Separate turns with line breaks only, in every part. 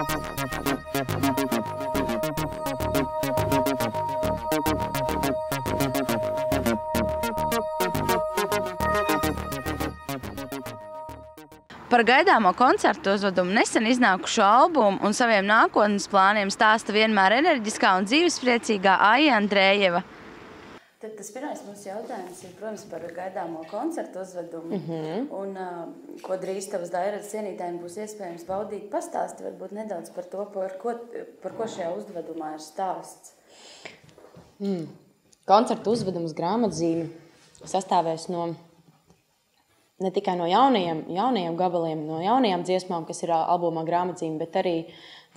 Par gaidāmo koncertu uzvedumu, nesen iznākušo albumu un saviem nākotnes plāniem stāsta vienmēr enerģiskā un dzīvespriecīgā Aija Andrējeva. Tad tas pirmais mums jautājums ir, protams, par gaidāmo koncertu uzvedumu. Un ko drīz tavas Dairas cienītājiem būs iespējams baudīt. Pastāsti varbūt nedaudz par to, par ko šajā uzvedumā ir stāsts.
Koncertu uzvedums grāmatzīme sastāvēs ne tikai no jaunajiem gabaliem, no jaunajām dziesmām, kas ir albumā grāmatzīme, bet arī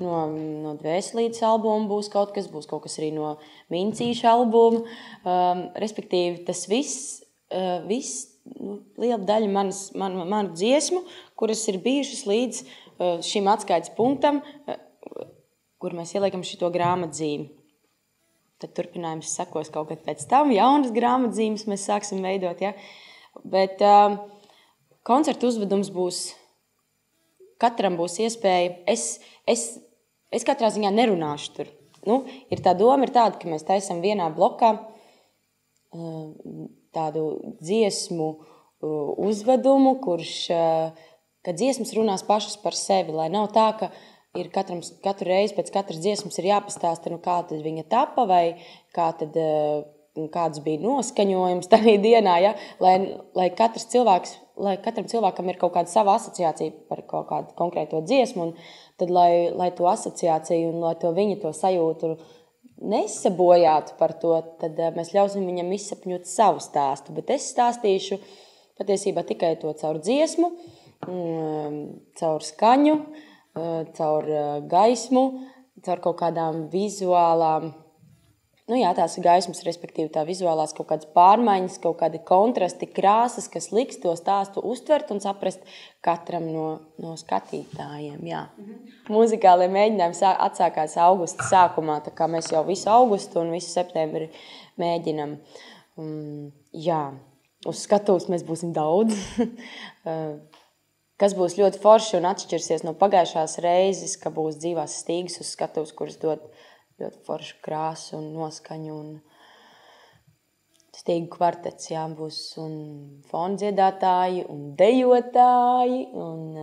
no Dvēselītes albuma būs kaut kas arī no Mincīša albuma. Respektīvi, tas viss liela daļa manu dziesmu, kuras ir bijušas līdz šim atskaites punktam, kur mēs ieliekam šito grāmatzīmi. Tad turpinājums sekos kaut kad pēc tam, jaunas grāmatzīmes mēs sāksim veidot, ja? Bet koncertu uzvedums būs, katram būs iespēja, es katrā ziņā nerunāšu tur. Ir tā doma ir tāda, ka mēs taisam vienā blokā tādu dziesmu uzvedumu, ka dziesmas runās pašas par sevi, lai nav tā, ka ir katru reizi pēc katras dziesmas ir jāpastāsta, kā tad viņa tapa vai kāds bija noskaņojums tajā dienā, ja? Lai katram cilvēkam ir kaut kāda sava asociācija par kaut kādu konkrēto dziesmu, un tad, lai to asociāciju un lai viņa to sajūtu nesabojātu par to, tad mēs ļausim viņam izsapņot savu stāstu. Bet es stāstīšu patiesībā tikai to caur dziesmu, caur skaņu, caur gaismu, caur kaut kādām vizuālām, tās gaismas, respektīvi tā vizuālās kaut kādas pārmaiņas, kaut kādi kontrasti, krāsas, kas liks to stāstu uztvert un saprast katram no skatītājiem, jā. Muzikālie mēģinājumi atsākās augusta sākumā, tā kā mēs jau visu augustu un visu septembri mēģinam. Jā, uz skatuves mēs būsim daudz, kas būs ļoti forši un atšķirsies no pagājušās reizes, ka būs dzīvās stīgas uz skatuves, kuras dod ļoti foršu krāsu un noskaņu un stīgu kvartets, jā, būs un fondziedātāji un dejotāji un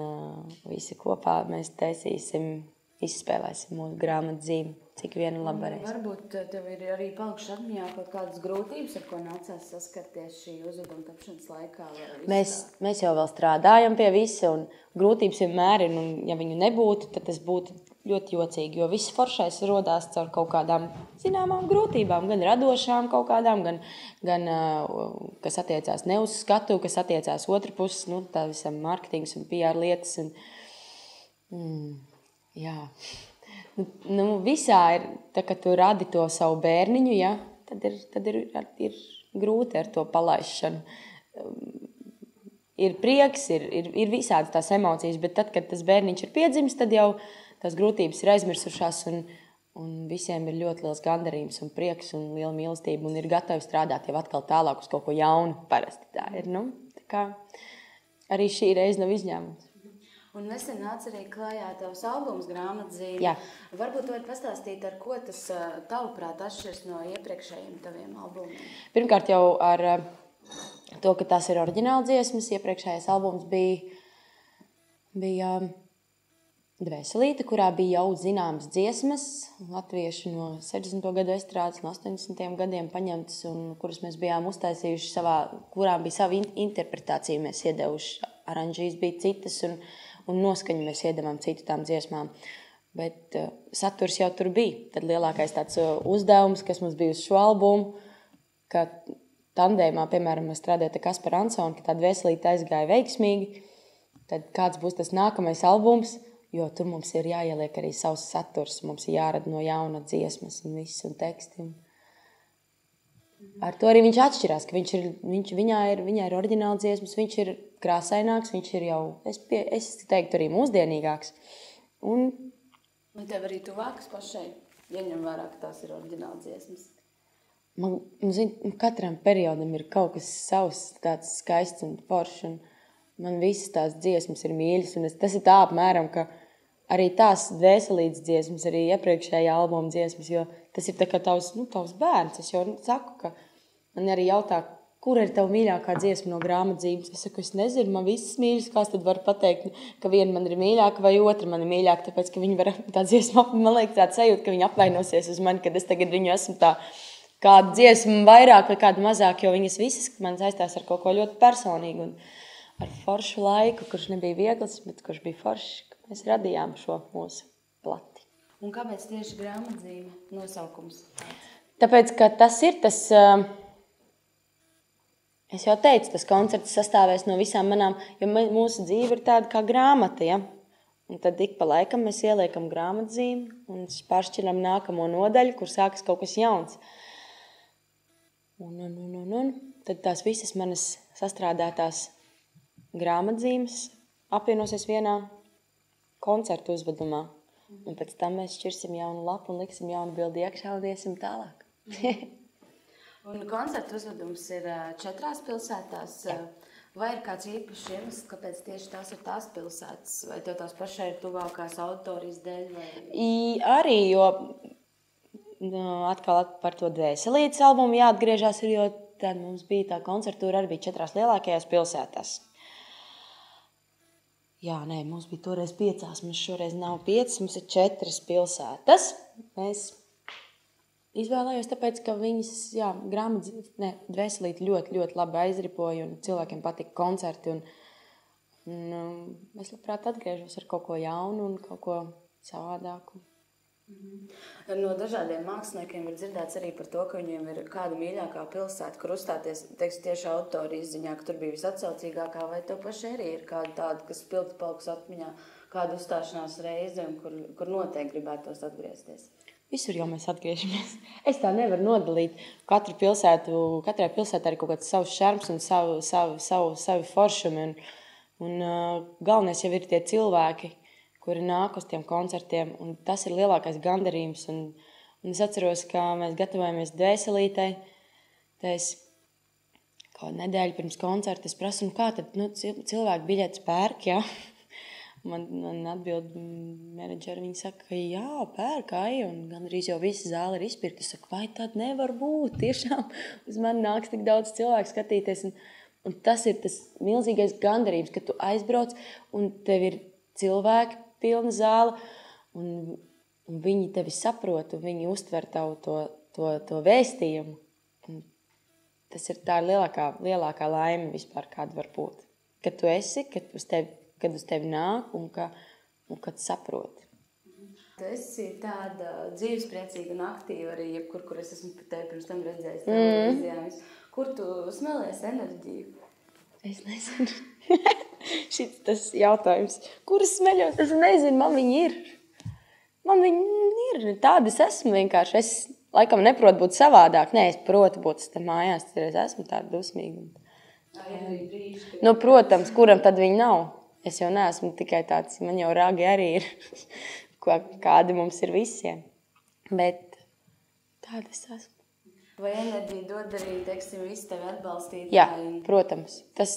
visi kopā mēs taisīsim, izspēlēsim mūsu grāmatzīmi, cik viena labarēs.
Varbūt tev ir arī palikuši atmiņā kaut kādas grūtības, ar ko nācās saskarties šī uzveduma tapšanas laikā?
Mēs jau vēl strādājam pie visa un grūtības vienmēr ir, un ja viņu nebūtu, tad tas būtu ļoti jocīgi, jo viss foršais rodās caur kaut kādām zināmām grūtībām, gan radošām kaut kādām, gan kas attiecās ne uz skatu, kas attiecās otra puses, tā visam marketings un PR lietas. Jā. Visā ir, tā, ka tu radi to savu bērniņu, ja, tad ir grūti ar to palaišanu. Ir prieks, ir visādas tās emocijas, bet tad, kad tas bērniņš ir piedzimis, tad jau tās grūtības ir aizmirsušās un visiem ir ļoti liels gandarījums un prieks un liela mīlestība un ir gatavi strādāt jau atkal tālāk uz kaut ko jaunu. Parasti tā ir, tā kā arī šī reize nav izņēmums.
Un nesen nāca arī klājā tavs albums grāmatzīme.
Jā.
Varbūt tu vari pastāstīt, ar ko tas tavuprāt atšķiras no iepriekšējiem taviem albumiem?
Pirmkārt jau ar to, ka tās ir oriģināla dziesmas. Iepriekšējais albums bija Dvēselīte, kurā bija jau zināmas dziesmas, latviešu no 60. gadu estrādes, no 80. gadiem paņemtas, un kuras mēs bijām uztaisījuši kurām bija sava interpretācija. Mēs iedevuši, aranžīs bija citas, un noskaņu mēs iedevām citu tām dziesmām. Bet saturs jau tur bija. Tad lielākais tāds uzdevums, kas mums bija uz šo albumu, ka tandēmā, piemēram, mēs strādājam ar Kasparu Ansonu, ka tā Dvēselīte aizgāja veiksmīgi, tad kāds būs tas nākamais albums, jo tur mums ir jāieliek arī savs saturs, mums ir jārada no jauna dziesmas un viss un teksti. Ar to arī viņš atšķirās, ka viņā ir oriģināla dziesmas, viņš ir krāsaināks, viņš ir jau, es teiktu, arī mūsdienīgāks. Un
tev arī tuvākas pašai, ieņem vērā, ka tās ir oriģināla dziesmas?
Katram periodam ir kaut kas savs, tāds skaists un foršs, un man visas tās dziesmas ir mīļas, un tas ir tā apmēram, ka arī tās dvēselītes dziesmas, arī iepriekšējā albuma dziesmas, jo tas ir tā kā tavs bērns. Es jau saku, ka man arī jautā, kur ir tava mīļākā dziesma no grāmatzīmes? Es saku, es nezinu, man visas mīļas, kāds tad var pateikt, ka viena man ir mīļāka vai otra man ir mīļāka, tāpēc, ka viņi var tā dziesma, man liekas tāda sajūta, ka viņi apvainosies uz mani, kad es tagad viņu esmu tā kādu dziesmu vairāk vai kādu mazāk, jo viņas visas man saistās ar kaut ko ļoti personīgu un ar foršu laiku, kurš nebija viegls, bet kurš bija foršs, ka mēs radījām šo mūsu plati.
Un kāpēc tieši grāmatzīme nosaukums?
Tāpēc, ka tas ir tas, es jau teicu, tas koncerts sastāvēs no visām manām, jo mūsu dzīve ir tāda kā grāmata, ja? Un tad ik pa laikam mēs ieliekam grāmatzīmi un pāršķiram nākamo nodaļu, kur sākas kaut kas jauns. Un tad tās visas manas sastrādātās grāmatzīmes apvienosies vienā koncertu uzvedumā. Un pēc tam mēs šķirsim jaunu lapu un liksim jaunu bildi iekšā un iesim tālāk.
Un koncertu uzvedums ir 4 pilsētās. Vai ir kāds īpašs iemesls, kāpēc tieši tās ir tās pilsētas? Vai tev tās pašai ir tuvākās autorijas dēļ?
Arī, jo atkal par to dvēselītes albumu jāatgriežās, jo tad mums bija tā koncertūra arī bija 4 lielākajās pilsētās. Jā, nē, mums bija toreiz 5, mums šoreiz nav 5, mums ir 4 pilsētas. Mēs izvēlējos tāpēc, ka viņas, dvēselīte ļoti, ļoti labi aizripoja un cilvēkiem patika koncerti. Un es labprāt atgriežos ar kaut ko jaunu un kaut ko savādāku.
No dažādiem māksliniekiem ir dzirdēts arī par to, ka viņiem ir kāda mīļākā pilsēta, kur uzstāties, teiksim, tieši autorijas ziņā, ka tur bija visatsaucīgākā, vai tev paši arī ir kāda tāda, kas spilgti paliks atmiņā, kāda uzstāšanās reize, un kur noteikti gribētos atgriezties?
Visur jau mēs atgriežamies. Es tā nevaru nodalīt. Katrai pilsētā ir kaut kāds savs šarms un savi foršumi. Un galvenais jau ir tie cilvēki, kuri nāk uz tiem koncertiem, un tas ir lielākais gandarījums. Un es atceros, ka mēs gatavojamies dvēselītei, tad es kaut nedēļu pirms koncerta es prasu, kā tad cilvēki biļetes pērk, jā? Man atbild menedžeri, viņi saka, ka jā, pērk, un gandrīz jau visa zāle ir izpirkta. Es saku, vai tad nevar būt? Tiešām uz mani nāks tik daudz cilvēku skatīties. Un tas ir tas milzīgais gandarījums, ka tu aizbrauc un tev ir cilvēki, pilna zāle, un viņi tevi saprot, un viņi uztver tavu to vēstījumu. Un tas ir tā lielākā laime vispār, kāda var būt. Kad tu esi, kad uz tevi nāk, un kad saproti.
Tu esi tāda dzīvespriecīga un aktīva arī, kur es esmu tevi pirms tam redzējis. Kur tu smelies enerģiju?
Es nezinu. Šis tas jautājums. Kur es smeļos? Es nezinu, man viņi ir. Tāda es esmu vienkārši. Es laikam neprotu būt savādāk. Nē, es protu būt mājās. Tad es esmu tāda dusmīga. Protams, kuram tad viņi nav? Es jau neesmu tikai tāds. Man jau ragi arī ir. Kādi mums ir visiem. Bet tāda es esmu.
Vai enerģija dod arī, teiksim, visi tevi atbalstīt?
Jā, protams. Tas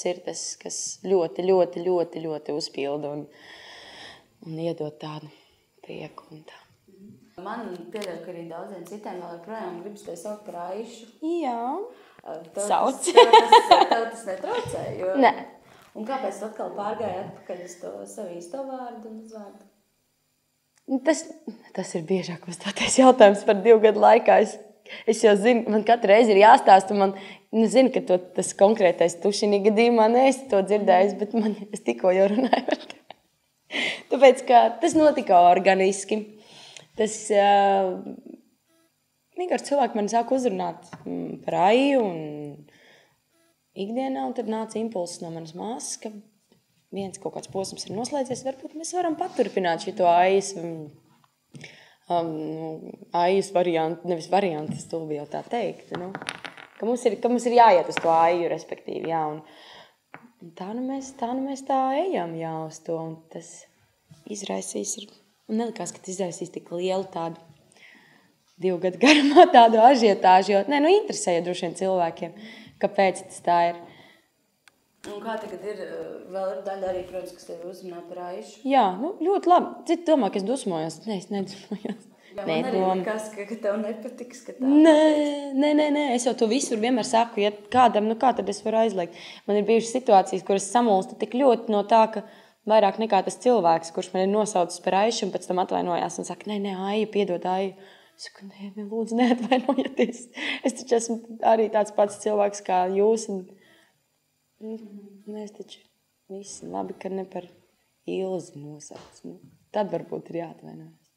ir tas, kas ļoti, ļoti, ļoti, ļoti uzpilda un iedod tādu prieku un tā.
Man pieļauj, ka arī daudziem citiem vēl joprojām gribas tevi saukt par Aišu.
Jā,
sauc. Tev tas netraucē?
Nē.
Un kāpēc tu atkal pārgāji atpakaļ uz to savu īsto vārdu un uzvārdu?
Tas ir biežāk uzstātais jautājums par 2 gadu laikā. Es jau zinu, man katru reizi ir jāstāsta, un man zinu, ka tas konkrētais tu šī gadījumā neesi to dzirdējis, bet es tikko jau runāju par to. Tāpēc, ka tas notika organiski. Tas vienkārši cilvēki mani sāk uzrunāt par Aiju un ikdienā, un tad nāca impulss no manas māsas, ka viens kaut kāds posms ir noslēdzies, varbūt mēs varam paturpināt šito Aijas Aijas variantu, nevis variantu, es to jau tā teikt, ka mums ir jāiet uz to Aiju, respektīvi, jā, un tā mēs tā ejam, jā, uz to, un tas izraisīs, un nelikās, ka tas izraisīs tik lielu tādu 2 gadu garumā tādu ažiotāžu, jo, interesēja droši vien cilvēkiem, kāpēc tas tā ir.
Un kā tagad ir, vēl ir daļa arī, protams, kas tevi uzrunā par Aišu?
Jā, nu, ļoti labi. Citi domā, ka es dusmojos. Nē, es nedusmojos.
Jā, man arī likās, ka tev nepatiks, ka tā
Nē, es jau to visur vienmēr saku, ja kādam, nu kā tad es varu aizliegt. Man ir bijušas situācijas, kuras samulsta tik ļoti no tā, ka vairāk nekā tas cilvēks, kurš man ir nosaucis par Aišu un pēc tam atvainojās un saka, nē, Aija, piedod Aiju. Es saku, nē, lūdzu, neatvainojieties. Es taču esmu arī tāds pats cilvēks kā jūs. Un mēs taču visi labi, ka ne par Ilzi nosauc. Tad varbūt ir jāatvainojas.